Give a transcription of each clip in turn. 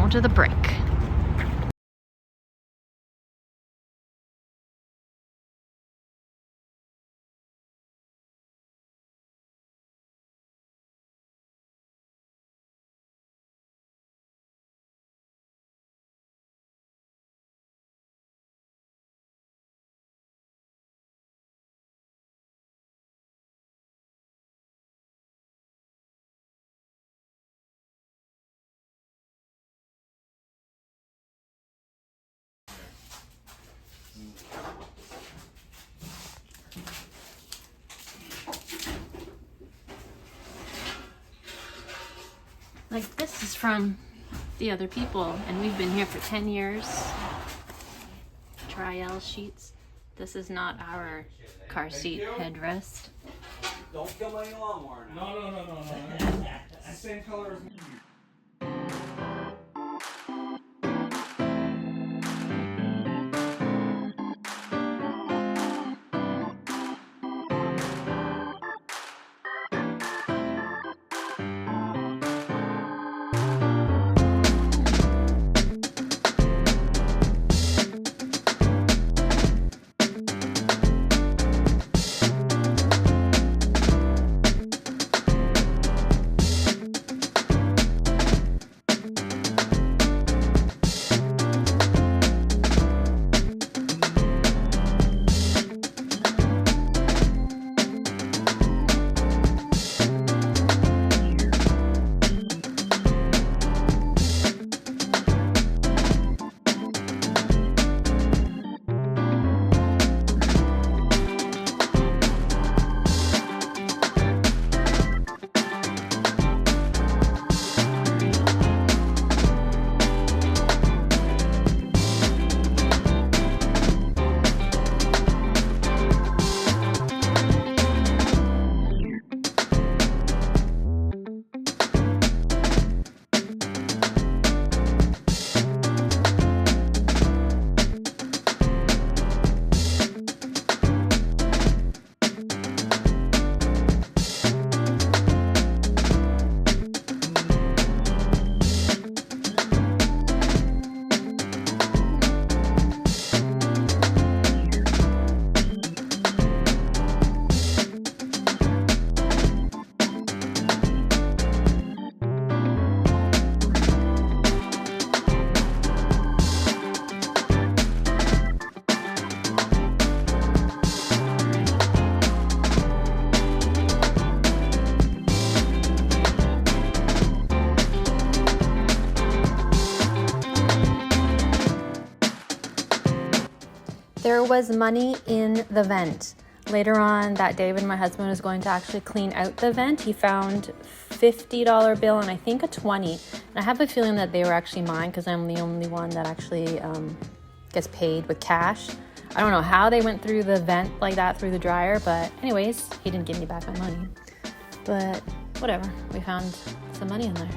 going to the break. Like, this is from the other people, and we've been here for 10 years. Trial sheets. This is not our car seat headrest. Don't kill my lawnmower now. No. It's the same color as me. There was money in the vent. Later on that day when my husband was going to actually clean out the vent, he found $50 bill and I think a 20. And I have a feeling that they were actually mine because I'm the only one that actually gets paid with cash. I don't know how they went through the vent like that through the dryer, but anyways, he didn't give me back my money. But whatever, we found some money in there.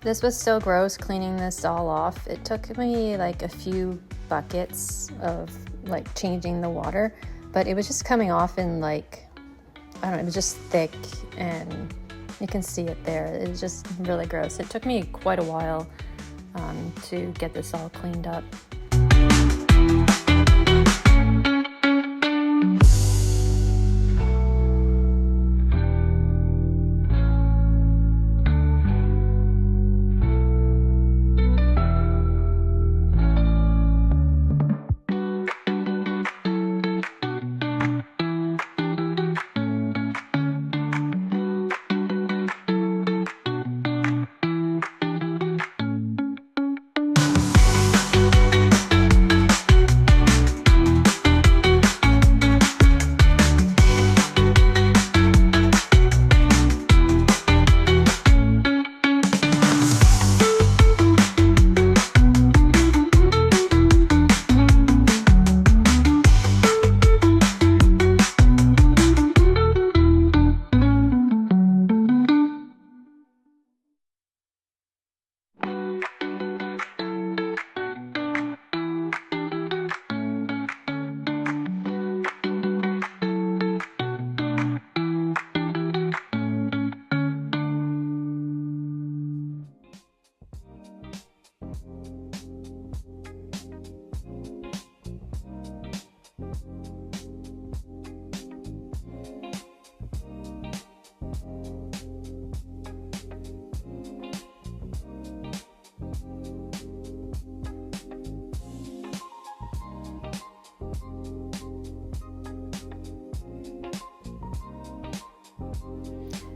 This was so gross cleaning this all off. It took me like a few buckets of like changing the water, but it was just coming off in like, I don't know, it was just thick, and you can see it there. It was just really gross. It took me quite a while to get this all cleaned up.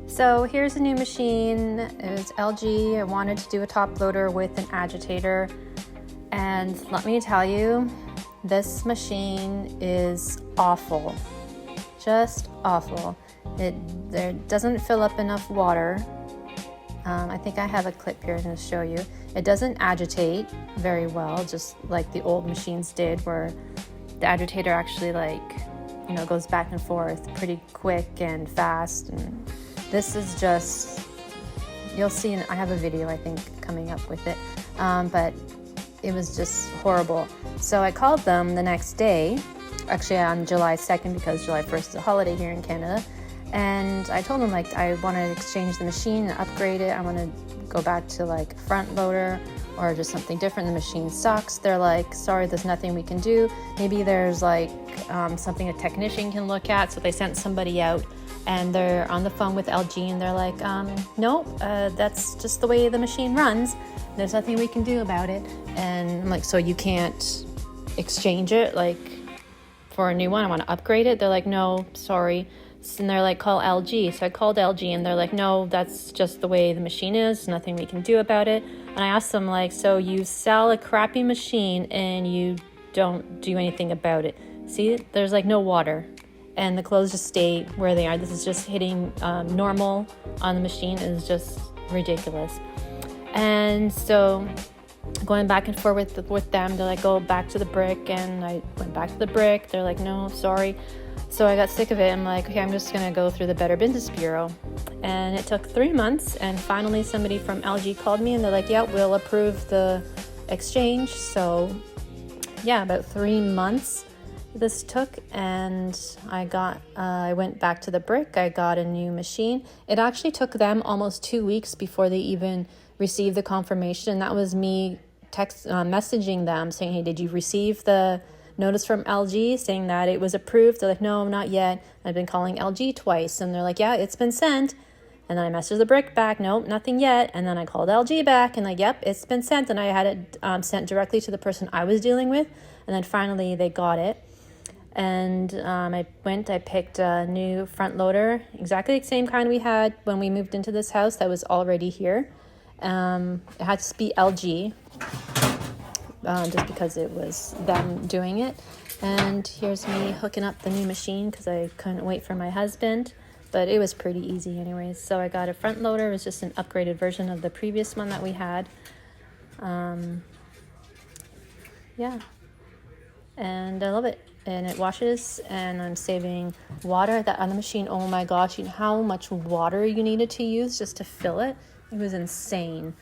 So here's a new machine. It was LG. I wanted to do a top loader with an agitator. And let me tell you, this machine is awful. Just awful. There doesn't fill up enough water. I think I have a clip here to show you. It doesn't agitate very well, just like the old machines did, where the agitator actually goes back and forth pretty quick and fast. And this is just, you'll see, I have a video I think coming up with it, but it was just horrible. So I called them the next day, actually on July 2nd, because July 1st is a holiday here in Canada, and I told them I want to exchange the machine and upgrade it. I want to go back to like front loader or just something different. The machine sucks. They're like, sorry, there's nothing we can do. Maybe there's like something a technician can look at. So they sent somebody out, and they're on the phone with LG, and they're like, nope, that's just the way the machine runs. There's nothing we can do about it. And I'm like, so you can't exchange it like for a new one? I want to upgrade it. They're like, no, sorry. And they're like, call LG. So I called LG, and they're like, no, that's just the way the machine is. Nothing we can do about it. And I asked them, like, so you sell a crappy machine and you don't do anything about it. See, there's like no water, and the clothes just stay where they are. This is just hitting normal on the machine. It is just ridiculous. And so going back and forth with them, they're like, go back to the brick. And I went back to the brick. They're like, no, sorry. So I got sick of it. I'm like, okay, I'm just gonna go through the Better Business Bureau. And it took 3 months, and finally somebody from LG called me, and they're like, yeah, we'll approve the exchange. So yeah, about 3 months this took, and I went back to the brick. I got a new machine. It actually took them almost 2 weeks before they even received the confirmation. That was me messaging them saying, hey, did you receive the notice from LG saying that it was approved? They're like, no, not yet. I've been calling LG twice, and they're like, yeah, it's been sent. And then I messaged the brick back, nope, nothing yet. And then I called LG back, and like, yep, it's been sent. And I had it sent directly to the person I was dealing with. And then finally they got it. And I picked a new front loader, exactly the same kind we had when we moved into this house that was already here. It had to be LG, just because it was them doing it. And here's me hooking up the new machine because I couldn't wait for my husband, but it was pretty easy anyways. So I got a front loader. It was just an upgraded version of the previous one that we had. Yeah, and I love it. And it washes, and I'm saving water. That on the machine, oh my gosh, you know how much water you needed to use just to fill it? It was insane.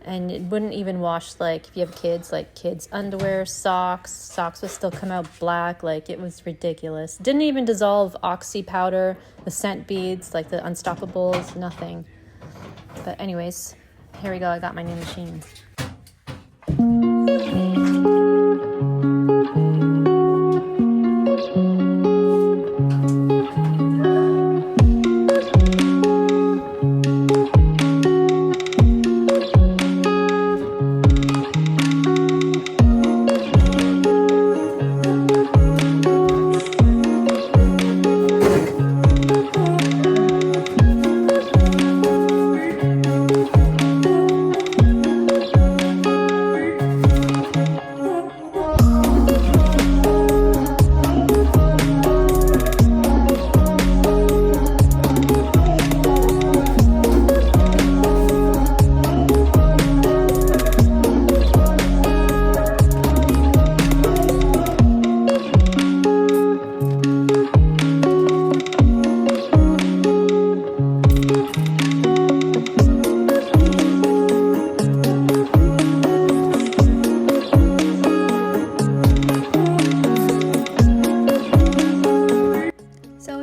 And it wouldn't even wash, like, if you have kids, like kids' underwear, socks would still come out black. Like, it was ridiculous. Didn't even dissolve Oxy powder, the scent beads, like the Unstoppables, nothing. But anyways, here we go. I got my new machine.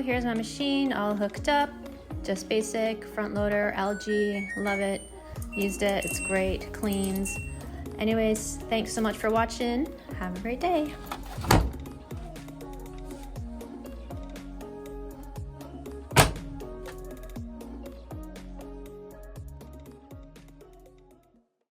Here's my machine all hooked up, just basic front loader, LG, love it, used it, it's great, cleans. Anyways, thanks so much for watching, have a great day.